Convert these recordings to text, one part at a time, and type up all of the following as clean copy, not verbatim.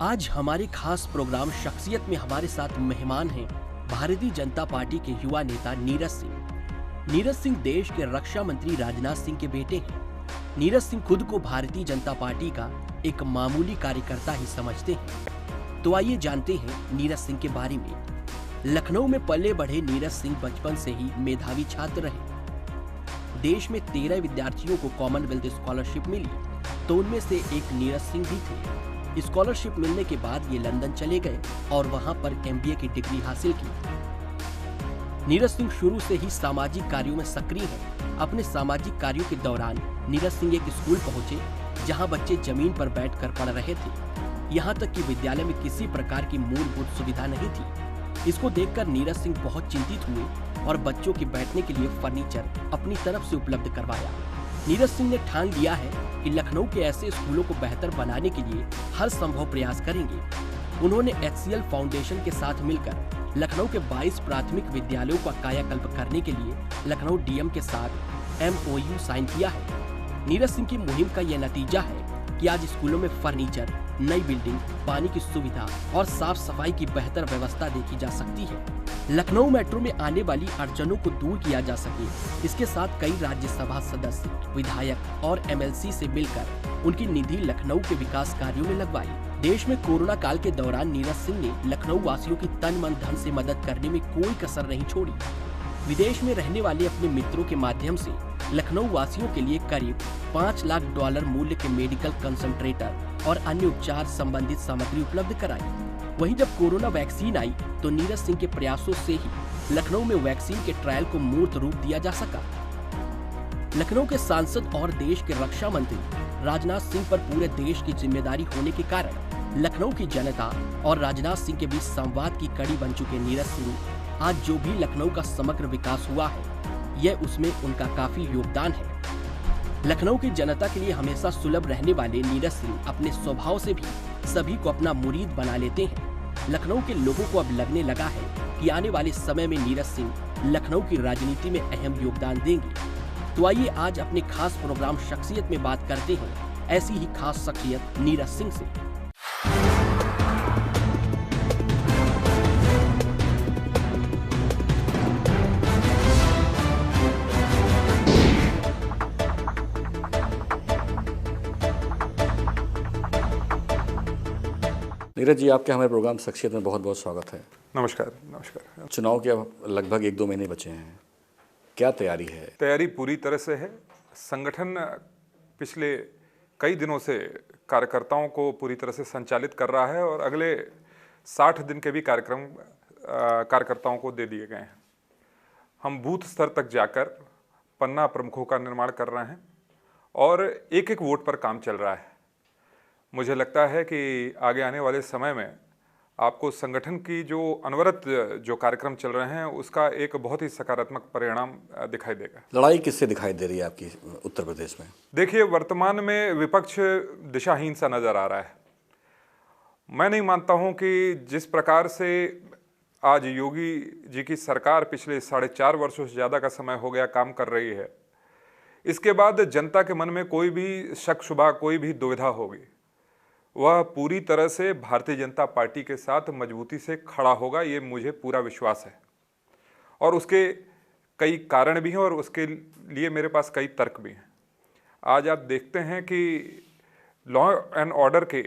आज हमारे खास प्रोग्राम शख्सियत में हमारे साथ मेहमान हैं भारतीय जनता पार्टी के युवा नेता नीरज सिंह। नीरज सिंह देश के रक्षा मंत्री राजनाथ सिंह के बेटे हैं। नीरज सिंह खुद को भारतीय जनता पार्टी का एक मामूली कार्यकर्ता ही समझते हैं। तो आइए जानते हैं नीरज सिंह के बारे में। लखनऊ में पले बढ़े नीरज सिंह बचपन से ही मेधावी छात्र रहे। देश में 13 विद्यार्थियों को कॉमनवेल्थ स्कॉलरशिप मिली, तो उनमें से एक नीरज सिंह भी थे। स्कॉलरशिप मिलने के बाद ये लंदन चले गए और वहां पर MBA की डिग्री हासिल की। नीरज सिंह शुरू से ही सामाजिक कार्यों में सक्रिय हैं। अपने सामाजिक कार्यों के दौरान नीरज सिंह एक स्कूल पहुंचे जहां बच्चे जमीन पर बैठकर पढ़ रहे थे। यहां तक कि विद्यालय में किसी प्रकार की मूलभूत सुविधा नहीं थी। इसको देखकर नीरज सिंह बहुत चिंतित हुए और बच्चों के बैठने के लिए फर्नीचर अपनी तरफ से उपलब्ध करवाया। नीरज सिंह ने ठान लिया है कि लखनऊ के ऐसे स्कूलों को बेहतर बनाने के लिए हर संभव प्रयास करेंगे। उन्होंने HCL फाउंडेशन के साथ मिलकर लखनऊ के 22 प्राथमिक विद्यालयों का कायाकल्प करने के लिए लखनऊ DM के साथ MOU साइन किया है। नीरज सिंह की मुहिम का यह नतीजा है कि आज स्कूलों में फर्नीचर, नई बिल्डिंग, पानी की सुविधा और साफ सफाई की बेहतर व्यवस्था देखी जा सकती है। लखनऊ मेट्रो में आने वाली अड़चनों को दूर किया जा सके, इसके साथ कई राज्यसभा सदस्य, विधायक और MLC से मिलकर उनकी निधि लखनऊ के विकास कार्यों में लगवाई। देश में कोरोना काल के दौरान नीरज सिंह ने लखनऊ वासियों की तन मन धन से मदद करने में कोई कसर नहीं छोड़ी। विदेश में रहने वाले अपने मित्रों के माध्यम से लखनऊ वासियों के लिए करीब $5 लाख मूल्य के मेडिकल कंसंट्रेटर और अन्य उपचार संबंधित सामग्री उपलब्ध कराई। वहीं जब कोरोना वैक्सीन आई तो नीरज सिंह के प्रयासों से ही लखनऊ में वैक्सीन के ट्रायल को मूर्त रूप दिया जा सका। लखनऊ के सांसद और देश के रक्षा मंत्री राजनाथ सिंह पर पूरे देश की जिम्मेदारी होने के कारण लखनऊ की जनता और राजनाथ सिंह के बीच संवाद की कड़ी बन चुके नीरज सिंह आज जो भी लखनऊ का समग्र विकास हुआ है, यह उसमें उनका काफी योगदान है। लखनऊ की जनता के लिए हमेशा सुलभ रहने वाले नीरज सिंह अपने स्वभाव से भी सभी को अपना मुरीद बना लेते हैं। लखनऊ के लोगों को अब लगने लगा है कि आने वाले समय में नीरज सिंह लखनऊ की राजनीति में अहम योगदान देंगे। तो आइए आज अपने खास प्रोग्राम शख्सियत में बात करते हैं ऐसी ही खास शख्सियत नीरज सिंह से। नीरज जी, आपके हमारे प्रोग्राम शख्सियत में बहुत बहुत स्वागत है। नमस्कार। नमस्कार। चुनाव के अब लगभग 1-2 महीने बचे हैं, क्या तैयारी है? तैयारी पूरी तरह से है। संगठन पिछले कई दिनों से कार्यकर्ताओं को पूरी तरह से संचालित कर रहा है और अगले 60 दिन के भी कार्यक्रम कार्यकर्ताओं को दे दिए गए हैं। हम बूथ स्तर तक जाकर पन्ना प्रमुखों का निर्माण कर रहे हैं और एक एक वोट पर काम चल रहा है। मुझे लगता है कि आगे आने वाले समय में आपको संगठन की जो अनवरत जो कार्यक्रम चल रहे हैं उसका एक बहुत ही सकारात्मक परिणाम दिखाई देगा। लड़ाई किससे दिखाई दे रही है आपकी उत्तर प्रदेश में? देखिए, वर्तमान में विपक्ष दिशाहीन सा नजर आ रहा है। मैं नहीं मानता हूं कि जिस प्रकार से आज योगी जी की सरकार पिछले 4.5 वर्षों से ज़्यादा का समय हो गया काम कर रही है, इसके बाद जनता के मन में कोई भी शक शुबा, कोई भी दुविधा होगी, वह पूरी तरह से भारतीय जनता पार्टी के साथ मजबूती से खड़ा होगा, ये मुझे पूरा विश्वास है। और उसके कई कारण भी हैं और उसके लिए मेरे पास कई तर्क भी हैं। आज आप देखते हैं कि लॉ एंड ऑर्डर के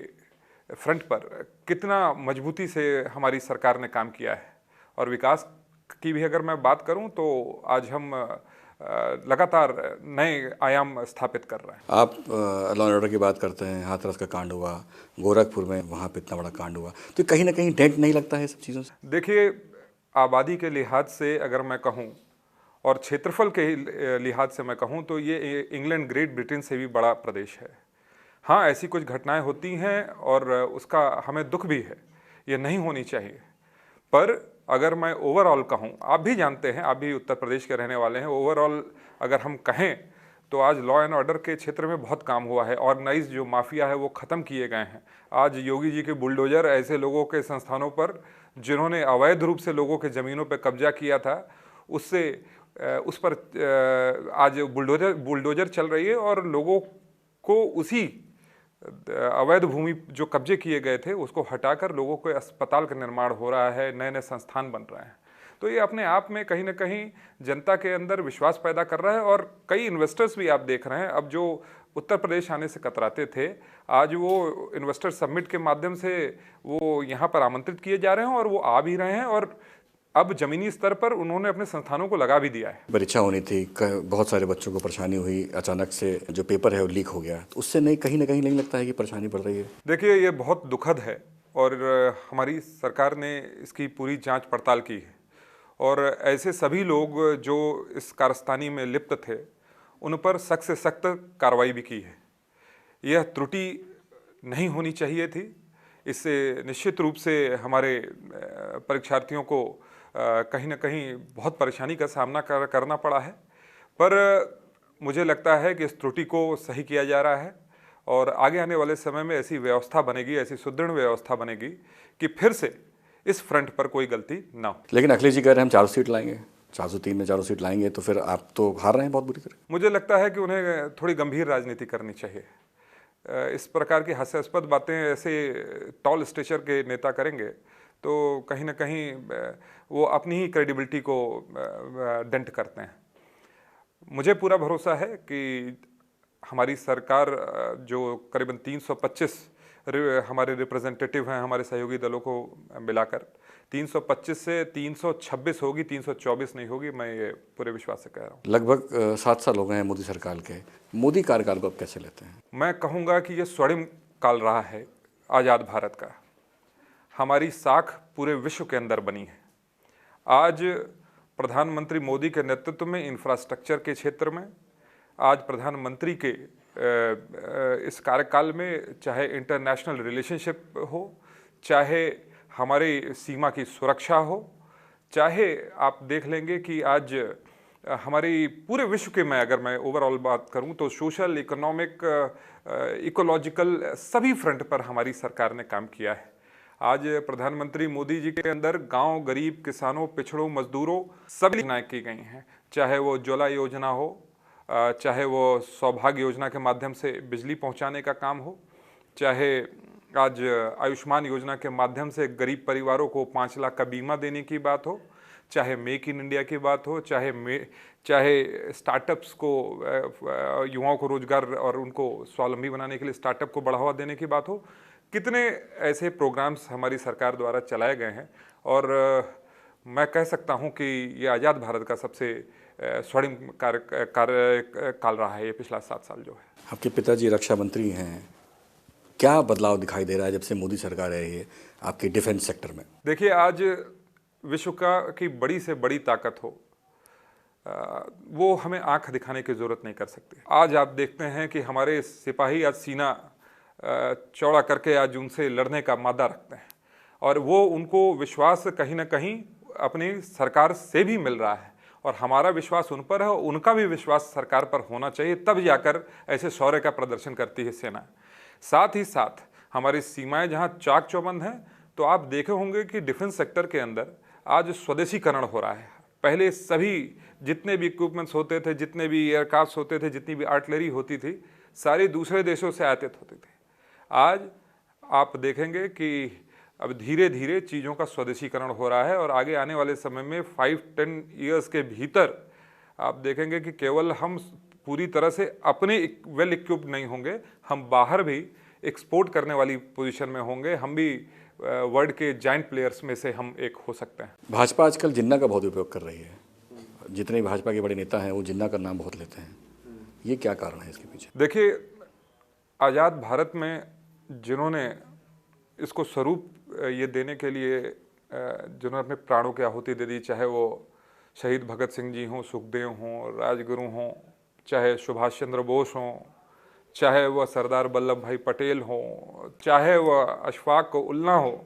फ्रंट पर कितना मजबूती से हमारी सरकार ने काम किया है और विकास की भी अगर मैं बात करूं तो आज हम लगातार नए आयाम स्थापित कर रहे हैं। आप लॉ एंड ऑर्डर की बात करते हैं, हाथरस का कांड हुआ, गोरखपुर में वहाँ पे इतना बड़ा कांड हुआ, तो कहीं ना कहीं डेंट नहीं लगता है सब चीज़ों से? देखिए, आबादी के लिहाज से अगर मैं कहूँ और क्षेत्रफल के लिहाज से मैं कहूँ तो ये इंग्लैंड, ग्रेट ब्रिटेन से भी बड़ा प्रदेश है। हाँ, ऐसी कुछ घटनाएं होती हैं और उसका हमें दुख भी है, ये नहीं होनी चाहिए। पर अगर मैं ओवरऑल कहूँ, आप भी जानते हैं, आप भी उत्तर प्रदेश के रहने वाले हैं, ओवरऑल अगर हम कहें तो आज लॉ एंड ऑर्डर के क्षेत्र में बहुत काम हुआ है। ऑर्गेनाइज जो माफिया है वो ख़त्म किए गए हैं। आज योगी जी के बुलडोजर ऐसे लोगों के संस्थानों पर जिन्होंने अवैध रूप से लोगों के ज़मीनों पर कब्जा किया था, उससे उस पर आज बुलडोजर चल रही है और लोगों को उसी अवैध भूमि जो कब्जे किए गए थे उसको हटाकर लोगों को अस्पताल का निर्माण हो रहा है, नए नए संस्थान बन रहे हैं। तो ये अपने आप में कहीं ना कहीं जनता के अंदर विश्वास पैदा कर रहा है। और कई इन्वेस्टर्स भी आप देख रहे हैं, अब जो उत्तर प्रदेश आने से कतराते थे, आज वो इन्वेस्टर समिट के माध्यम से वो यहाँ पर आमंत्रित किए जा रहे हैं और वो आ भी रहे हैं। और अब जमीनी स्तर पर उन्होंने अपने संस्थानों को लगा भी दिया है। परीक्षा होनी थी, बहुत सारे बच्चों को परेशानी हुई, अचानक से जो पेपर है वो लीक हो गया, तो उससे नहीं कहीं ना कहीं नहीं लगता है कि परेशानी बढ़ रही है? देखिए, ये बहुत दुखद है और हमारी सरकार ने इसकी पूरी जांच पड़ताल की है और ऐसे सभी लोग जो इस कारस्तानी में लिप्त थे उन पर सख्त से सख्त कार्रवाई भी की है। यह त्रुटि नहीं होनी चाहिए थी। इससे निश्चित रूप से हमारे परीक्षार्थियों को कहीं ना कहीं बहुत परेशानी का सामना करना पड़ा है, पर मुझे लगता है कि इस त्रुटि को सही किया जा रहा है और आगे आने वाले समय में ऐसी व्यवस्था बनेगी, ऐसी सुदृढ़ व्यवस्था बनेगी कि फिर से इस फ्रंट पर कोई गलती ना हो। लेकिन अखिलेश जी कह रहे हैं हम 400 सीट लाएंगे, 403 में 400 सीट लाएंगे, तो फिर आप तो हार रहे हैं बहुत बुरी तरह। मुझे लगता है कि उन्हें थोड़ी गंभीर राजनीति करनी चाहिए। इस प्रकार की हास्यास्पद बातें ऐसे टॉल स्टेचर के नेता करेंगे तो कहीं ना कहीं वो अपनी ही क्रेडिबिलिटी को डेंट करते हैं। मुझे पूरा भरोसा है कि हमारी सरकार जो करीबन 325 हमारे रिप्रेजेंटेटिव हैं, हमारे सहयोगी दलों को मिलाकर 325 से 326 होगी, 324 नहीं होगी। मैं ये पूरे विश्वास से कह रहा हूँ। लगभग 7 साल हो गए हैं मोदी सरकार के। मोदी कार्यकाल को आप कैसे लेते हैं? मैं कहूँगा कि ये स्वर्णिम काल रहा है आज़ाद भारत का। हमारी साख पूरे विश्व के अंदर बनी है। आज प्रधानमंत्री मोदी के नेतृत्व में इंफ्रास्ट्रक्चर के क्षेत्र में, आज प्रधानमंत्री के इस कार्यकाल में, चाहे इंटरनेशनल रिलेशनशिप हो, चाहे हमारी सीमा की सुरक्षा हो, चाहे आप देख लेंगे कि आज हमारी पूरे विश्व के, अगर मैं ओवरऑल बात करूं तो सोशल, इकोनॉमिक, इकोलॉजिकल सभी फ्रंट पर हमारी सरकार ने काम किया है। आज प्रधानमंत्री मोदी जी के अंदर गांव, गरीब, किसानों, पिछड़ों, मजदूरों सभी योजनाएं की गई हैं, चाहे वो ज्वाला योजना हो, चाहे वो सौभाग्य योजना के माध्यम से बिजली पहुंचाने का काम हो, चाहे आज आयुष्मान योजना के माध्यम से गरीब परिवारों को 5 लाख का बीमा देने की बात हो, चाहे मेक इन इंडिया की बात हो, चाहे स्टार्टअप्स को, युवाओं को रोजगार और उनको स्वावलंबी बनाने के लिए स्टार्टअप को बढ़ावा देने की बात हो। कितने ऐसे प्रोग्राम्स हमारी सरकार द्वारा चलाए गए हैं और मैं कह सकता हूं कि ये आज़ाद भारत का सबसे स्वर्णिम काल रहा है ये पिछला 7 साल जो है। आपके पिताजी रक्षा मंत्री हैं, क्या बदलाव दिखाई दे रहा है जब से मोदी सरकार आई है आपके डिफेंस सेक्टर में? देखिए, आज विश्व की बड़ी से बड़ी ताकत हो, वो हमें आंख दिखाने की जरूरत नहीं कर सकती। आज आप देखते हैं कि हमारे सिपाही आज सीना चौड़ा करके आज उनसे लड़ने का मादा रखते हैं और वो उनको विश्वास कहीं ना कहीं अपनी सरकार से भी मिल रहा है और हमारा विश्वास उन पर है और उनका भी विश्वास सरकार पर होना चाहिए, तब जाकर ऐसे शौर्य का प्रदर्शन करती है सेना। साथ ही साथ हमारी सीमाएं जहां चाक चौबंद हैं, तो आप देखे होंगे कि डिफेंस सेक्टर के अंदर आज स्वदेशीकरण हो रहा है। पहले सभी जितने भी इक्विपमेंट्स होते थे, जितने भी एयरक्राफ्ट होते थे, जितनी भी आर्टिलरी होती थी, सारी दूसरे देशों से आयातित होती थी। आज आप देखेंगे कि अब धीरे धीरे चीज़ों का स्वदेशीकरण हो रहा है और आगे आने वाले समय में 5-10 ईयर्स के भीतर आप देखेंगे कि केवल हम पूरी तरह से अपने वेल इक्विप्ड नहीं होंगे, हम बाहर भी एक्सपोर्ट करने वाली पोजीशन में होंगे। हम भी वर्ल्ड के जाइंट प्लेयर्स में से हम एक हो सकते हैं। भाजपा आजकल जिन्ना का बहुत उपयोग कर रही है। जितने भाजपा के बड़े नेता हैं वो जिन्ना का नाम बहुत लेते हैं। ये क्या कारण है इसके पीछे? देखिए, आज़ाद भारत में जिन्होंने इसको स्वरूप ये देने के लिए जिन्होंने अपने प्राणों की आहुति दे दी, चाहे वो शहीद भगत सिंह जी हों, सुखदेव हों, राजगुरु हों, चाहे सुभाष चंद्र बोस हों, चाहे वह सरदार वल्लभ भाई पटेल हों, चाहे वह अशफाक उल्ला हो,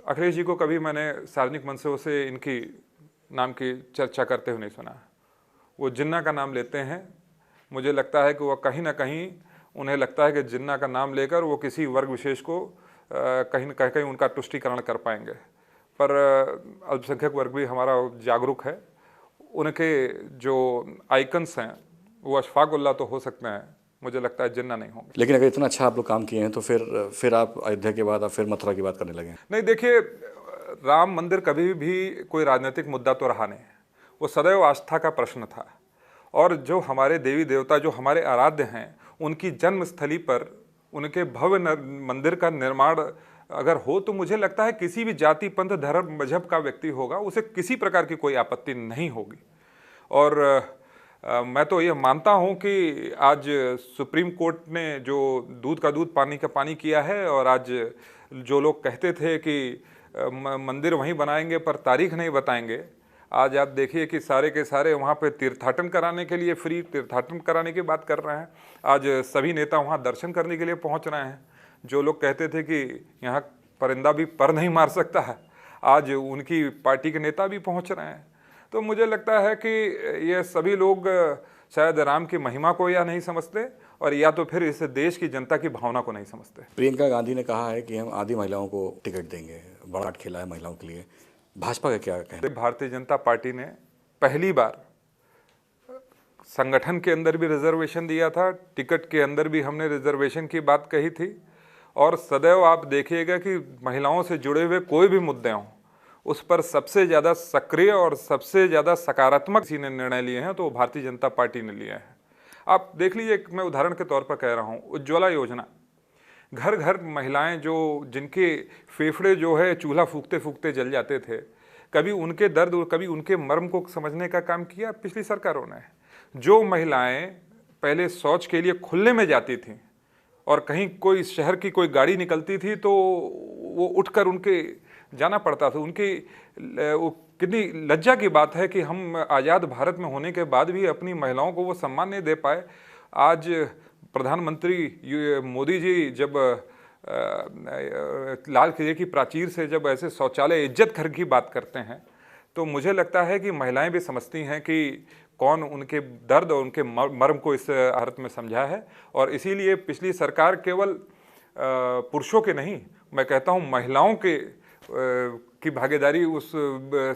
अखिलेश जी को कभी मैंने सार्वजनिक मंचों से इनकी नाम की चर्चा करते हुए नहीं सुना। वो जिन्ना का नाम लेते हैं। मुझे लगता है कि वह कहीं ना कहीं उन्हें लगता है कि जिन्ना का नाम लेकर वो किसी वर्ग विशेष को कहीं न कहीं उनका तुष्टीकरण कर पाएंगे, पर अल्पसंख्यक वर्ग भी हमारा जागरूक है। उनके जो आइकन्स हैं वो अशफाक उल्ला तो हो सकते हैं, मुझे लगता है जिन्ना नहीं होंगे। लेकिन अगर इतना अच्छा आप लोग काम किए हैं तो फिर आप अयोध्या के बाद आप फिर मथुरा की बात करने लगे। नहीं, देखिए, राम मंदिर कभी भी कोई राजनीतिक मुद्दा तो रहा नहीं, वो सदैव आस्था का प्रश्न था। और जो हमारे देवी देवता, जो हमारे आराध्य हैं, उनकी जन्मस्थली पर उनके भव्य मंदिर का निर्माण अगर हो तो मुझे लगता है किसी भी जाति, पंथ, धर्म, मजहब का व्यक्ति होगा, उसे किसी प्रकार की कोई आपत्ति नहीं होगी। और मैं तो ये मानता हूँ कि आज सुप्रीम कोर्ट ने जो दूध का दूध पानी का पानी किया है, और आज जो लोग कहते थे कि मंदिर वहीं बनाएंगे पर तारीख नहीं बताएंगे, आज आप देखिए कि सारे के सारे वहाँ पे तीर्थाटन कराने के लिए, फ्री तीर्थाटन कराने की बात कर रहे हैं। आज सभी नेता वहाँ दर्शन करने के लिए पहुँच रहे हैं। जो लोग कहते थे कि यहाँ परिंदा भी पर नहीं मार सकता है, आज उनकी पार्टी के नेता भी पहुँच रहे हैं। तो मुझे लगता है कि ये सभी लोग शायद राम की महिमा को या नहीं समझते, और या तो फिर इस देश की जनता की भावना को नहीं समझते। प्रियंका गांधी ने कहा है कि हम आधी महिलाओं को टिकट देंगे, बड़ा कार्ड खेला है महिलाओं के लिए। भाजपा का क्या कहना है? भारतीय जनता पार्टी ने पहली बार संगठन के अंदर भी रिजर्वेशन दिया था, टिकट के अंदर भी हमने रिजर्वेशन की बात कही थी, और सदैव आप देखिएगा कि महिलाओं से जुड़े हुए कोई भी मुद्दे हों, उस पर सबसे ज़्यादा सक्रिय और सबसे ज़्यादा सकारात्मक किसी ने निर्णय लिए हैं तो वो भारतीय जनता पार्टी ने लिया है। आप देख लीजिए, मैं उदाहरण के तौर पर कह रहा हूँ, उज्ज्वला योजना, घर घर महिलाएं जो जिनके फेफड़े जो है चूल्हा फूकते फूकते जल जाते थे, कभी उनके दर्द, कभी उनके मर्म को समझने का काम किया पिछली सरकारों ने। जो महिलाएं पहले शौच के लिए खुले में जाती थीं, और कहीं कोई शहर की कोई गाड़ी निकलती थी तो वो उठकर उनके जाना पड़ता था, उनकी कितनी लज्जा की बात है कि हम आज़ाद भारत में होने के बाद भी अपनी महिलाओं को वो सम्मान नहीं दे पाए। आज प्रधानमंत्री मोदी जी जब लाल किले की प्राचीर से जब ऐसे शौचालय इज्जत घर की बात करते हैं, तो मुझे लगता है कि महिलाएं भी समझती हैं कि कौन उनके दर्द और उनके मर्म को इस भारत में समझा है। और इसीलिए पिछली सरकार केवल पुरुषों के नहीं, मैं कहता हूँ महिलाओं के की भागीदारी उस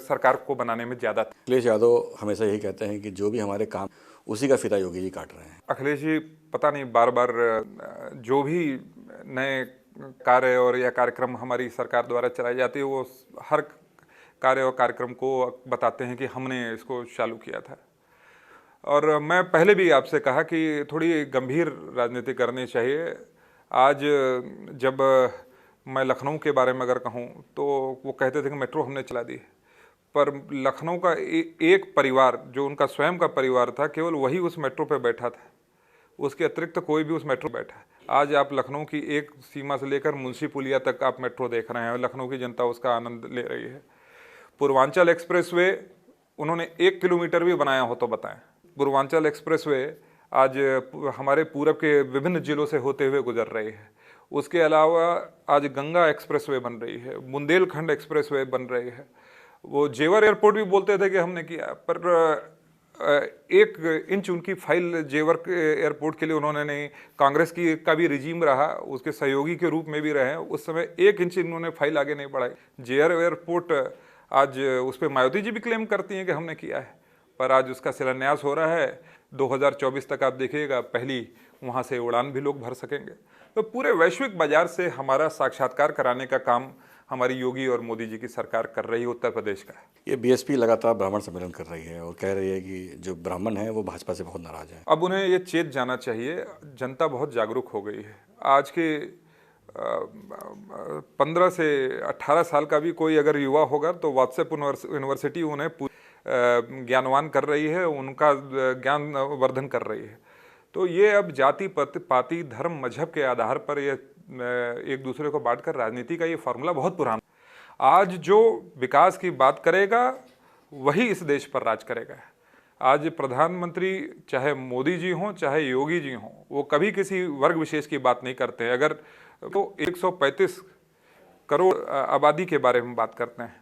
सरकार को बनाने में ज़्यादा थी। अखिलेश यादव हमेशा यही कहते हैं कि जो भी हमारे काम, उसी का फिदा योगी जी काट रहे हैं। अखिलेश जी पता नहीं बार बार जो भी नए कार्य और या कार्यक्रम हमारी सरकार द्वारा चलाई जाती है, वो हर कार्य और कार्यक्रम को बताते हैं कि हमने इसको चालू किया था। और मैं पहले भी आपसे कहा कि थोड़ी गंभीर राजनीति करनी चाहिए। आज जब मैं लखनऊ के बारे में अगर कहूँ तो वो कहते थे कि मेट्रो हमने चला दी, पर लखनऊ का एक परिवार जो उनका स्वयं का परिवार था, केवल वही उस मेट्रो पे बैठा था, उसके अतिरिक्त कोई भी उस मेट्रो बैठा है। आज आप लखनऊ की एक सीमा से लेकर मुंशी पुलिया तक आप मेट्रो देख रहे हैं, लखनऊ की जनता उसका आनंद ले रही है। पूर्वांचल एक्सप्रेसवे उन्होंने 1 किलोमीटर भी बनाया हो तो बताएं। पूर्वांचल एक्सप्रेसवे आज हमारे पूरब के विभिन्न जिलों से होते हुए गुजर रही है। उसके अलावा आज गंगा एक्सप्रेसवे बन रही है, बुंदेलखंड एक्सप्रेसवे बन रही है। वो जेवर एयरपोर्ट भी बोलते थे कि हमने किया, पर 1 इंच उनकी फाइल जेवर एयरपोर्ट के लिए उन्होंने नहीं, कांग्रेस की का भी रिजीम रहा, उसके सहयोगी के रूप में भी रहे, उस समय 1 इंच इन्होंने फाइल आगे नहीं बढ़ाई। जेवर एयरपोर्ट आज उस पर मायावती जी भी क्लेम करती हैं कि हमने किया है, पर आज उसका शिलान्यास हो रहा है। 2024 तक आप देखिएगा पहली वहाँ से उड़ान भी लोग भर सकेंगे। तो पूरे वैश्विक बाजार से हमारा साक्षात्कार कराने का काम हमारी योगी और मोदी जी की सरकार कर रही है उत्तर प्रदेश का। ये बीएसपी लगातार ब्राह्मण सम्मेलन कर रही है और कह रही है कि जो ब्राह्मण हैं वो भाजपा से बहुत नाराज हैं। अब उन्हें ये चेत जाना चाहिए, जनता बहुत जागरूक हो गई है। आज के 15 से 18 साल का भी कोई अगर युवा होगा तो व्हाट्सएप यूनिवर्सिटी उन्हें ज्ञानवान कर रही है, उनका ज्ञान वर्धन कर रही है। तो ये अब जाति पाति धर्म मजहब के आधार पर ये एक दूसरे को बांटकर राजनीति का ये फार्मूला बहुत पुराना। आज जो विकास की बात करेगा वही इस देश पर राज करेगा। आज प्रधानमंत्री चाहे मोदी जी हों चाहे योगी जी हों, वो कभी किसी वर्ग विशेष की बात नहीं करते हैं। अगर तो 135 करोड़ आबादी के बारे में बात करते हैं,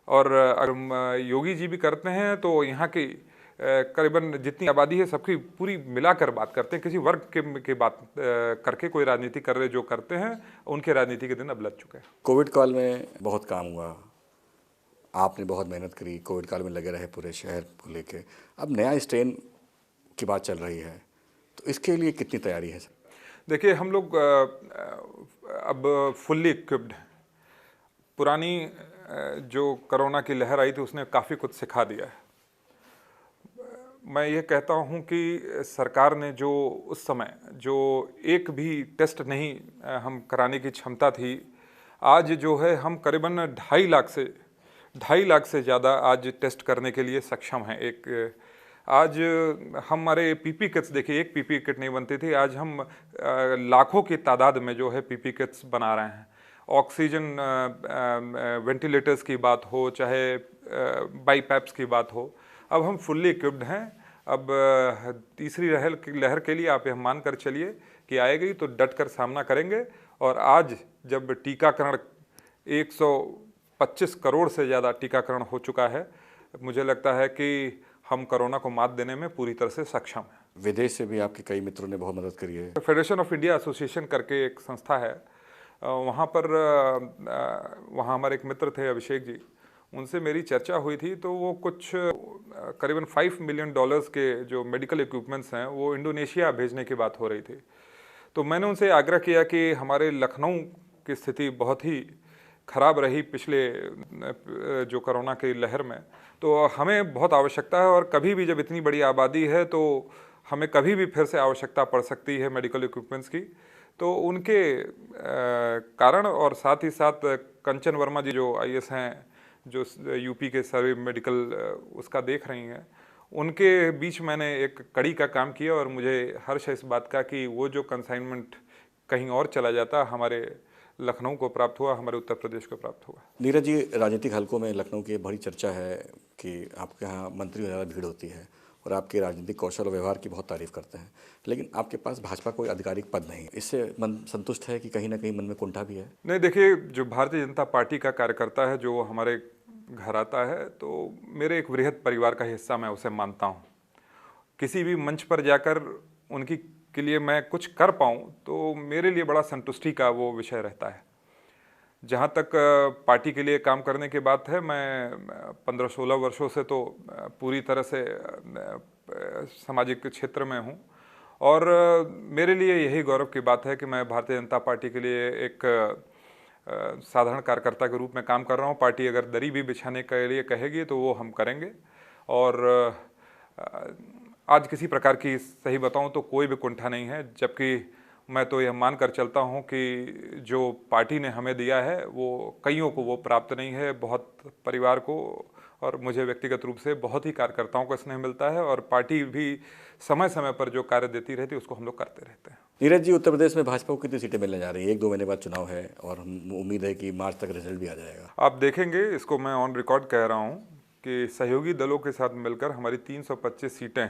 और अगर योगी जी भी करते हैं तो यहाँ की करीबन जितनी आबादी है सबकी पूरी मिलाकर बात करते हैं। किसी वर्ग के बात करके कोई राजनीति कर रहे जो करते हैं, उनके राजनीति के दिन अब लग चुके हैं। कोविड काल में बहुत काम हुआ, आपने बहुत मेहनत करी, कोविड काल में लगे रहे पूरे शहर को लेके। अब नया स्ट्रेन की बात चल रही है, तो इसके लिए कितनी तैयारी है सर? देखिए, हम लोग अब फुल्ली इक्विप्ड हैं। पुरानी जो कोरोना की लहर आई थी उसने काफ़ी कुछ सिखा दिया है। मैं ये कहता हूँ कि सरकार ने जो उस समय जो एक भी टेस्ट नहीं हम कराने की क्षमता थी, आज जो है हम करीबन 2.5 लाख से ज़्यादा आज टेस्ट करने के लिए सक्षम हैं। आज हमारे पीपी किट्स देखिए, एक पीपी किट नहीं बनती थी, आज हम लाखों की तादाद में जो है पीपी किट्स बना रहे हैं। ऑक्सीजन वेंटिलेटर्स की बात हो, चाहे बाईपैप्स की बात हो, अब हम फुल्ली इक्विप्ड हैं। अब तीसरी लहर के लिए आप यह मान कर चलिए कि आएगी तो डट कर सामना करेंगे। और आज जब टीकाकरण 125 करोड़ से ज़्यादा टीकाकरण हो चुका है, मुझे लगता है कि हम कोरोना को मात देने में पूरी तरह से सक्षम हैं। विदेश से भी आपके कई मित्रों ने बहुत मदद करी है। फेडरेशन ऑफ इंडिया एसोसिएशन करके एक संस्था है, वहाँ हमारे एक मित्र थे अभिषेक जी, उनसे मेरी चर्चा हुई थी। तो वो कुछ करीबन $5 मिलियन के जो मेडिकल इक्विपमेंट्स हैं वो इंडोनेशिया भेजने की बात हो रही थी। तो मैंने उनसे आग्रह किया कि हमारे लखनऊ की स्थिति बहुत ही ख़राब रही पिछले जो कोरोना की लहर में, तो हमें बहुत आवश्यकता है। और कभी भी जब इतनी बड़ी आबादी है तो हमें कभी भी फिर से आवश्यकता पड़ सकती है मेडिकल इक्विपमेंट्स की। तो उनके कारण और साथ ही साथ कंचन वर्मा जी जो IAS हैं, जो यूपी के सर्वे मेडिकल उसका देख रही हैं, उनके बीच मैंने एक कड़ी का काम किया। और मुझे हर्ष है इस बात का कि वो जो कंसाइनमेंट कहीं और चला जाता, हमारे लखनऊ को प्राप्त हुआ, हमारे उत्तर प्रदेश को प्राप्त हुआ। नीरज जी, राजनीतिक हलकों में लखनऊ की बड़ी चर्चा है कि आपके यहाँ मंत्रियों ज़्यादा भीड़ होती है और आपके राजनीतिक कौशल और व्यवहार की बहुत तारीफ करते हैं, लेकिन आपके पास भाजपा कोई आधिकारिक पद नहीं। इससे मन संतुष्ट है कि कहीं ना कहीं मन में कुंठा भी है? नहीं, देखिए, जो भारतीय जनता पार्टी का कार्यकर्ता है, जो हमारे घर आता है, तो मेरे एक वृहद परिवार का हिस्सा मैं उसे मानता हूँ। किसी भी मंच पर जाकर उनकी के लिए मैं कुछ कर पाऊँ तो मेरे लिए बड़ा संतुष्टि का वो विषय रहता है। जहाँ तक पार्टी के लिए काम करने की बात है, मैं 15-16 वर्षों से तो पूरी तरह से सामाजिक क्षेत्र में हूँ। और मेरे लिए यही गौरव की बात है कि मैं भारतीय जनता पार्टी के लिए एक साधारण कार्यकर्ता के रूप में काम कर रहा हूँ। पार्टी अगर दरी भी बिछाने के लिए कहेगी तो वो हम करेंगे। और आज किसी प्रकार की, सही बताऊँ तो, कोई भी कुंठा नहीं है। जबकि मैं तो यह मान कर चलता हूँ कि जो पार्टी ने हमें दिया है वो कईयों को वो प्राप्त नहीं है। बहुत परिवार को और मुझे व्यक्तिगत रूप से बहुत ही कार्यकर्ताओं का स्नेह मिलता है। और पार्टी भी समय समय पर जो कार्य देती रहती है उसको हम लोग करते रहते हैं। नीरज जी, उत्तर प्रदेश में भाजपा को कितनी सीटें मिलने जा रही है? 1-2 महीने बाद चुनाव है और उम्मीद है कि मार्च तक रिजल्ट भी आ जाएगा। आप देखेंगे, इसको मैं ऑन रिकॉर्ड कह रहा हूँ कि सहयोगी दलों के साथ मिलकर हमारी 325 सीटें,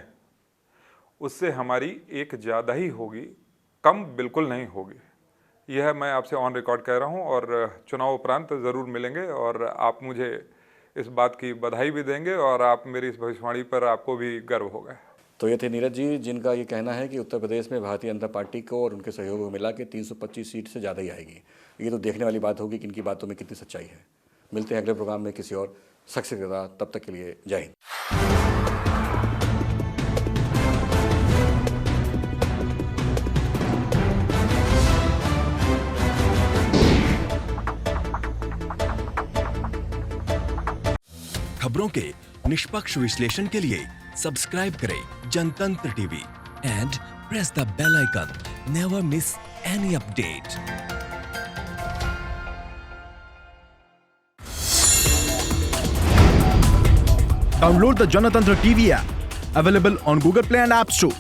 उससे हमारी एक ज़्यादा ही होगी, कम बिल्कुल नहीं होगी। यह मैं आपसे ऑन रिकॉर्ड कह रहा हूँ। और चुनाव उपरांत ज़रूर मिलेंगे और आप मुझे इस बात की बधाई भी देंगे और आप मेरी इस भविष्यवाणी पर आपको भी गर्व होगा। तो ये थे नीरज जी, जिनका ये कहना है कि उत्तर प्रदेश में भारतीय जनता पार्टी को और उनके सहयोग को मिला के 325 सीट से ज़्यादा ही आएगी। ये तो देखने वाली बात होगी कि इनकी बातों में कितनी सच्चाई है। मिलते हैं अगले प्रोग्राम में किसी और शख्स के साथ, तब तक के लिए जय हिंद। खबरों के निष्पक्ष विश्लेषण के लिए सब्सक्राइब करें Janatantra TV and press the bell icon. Never miss any update. Download the Janatantra TV app, available on Google Play and App Store.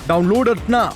Download it now.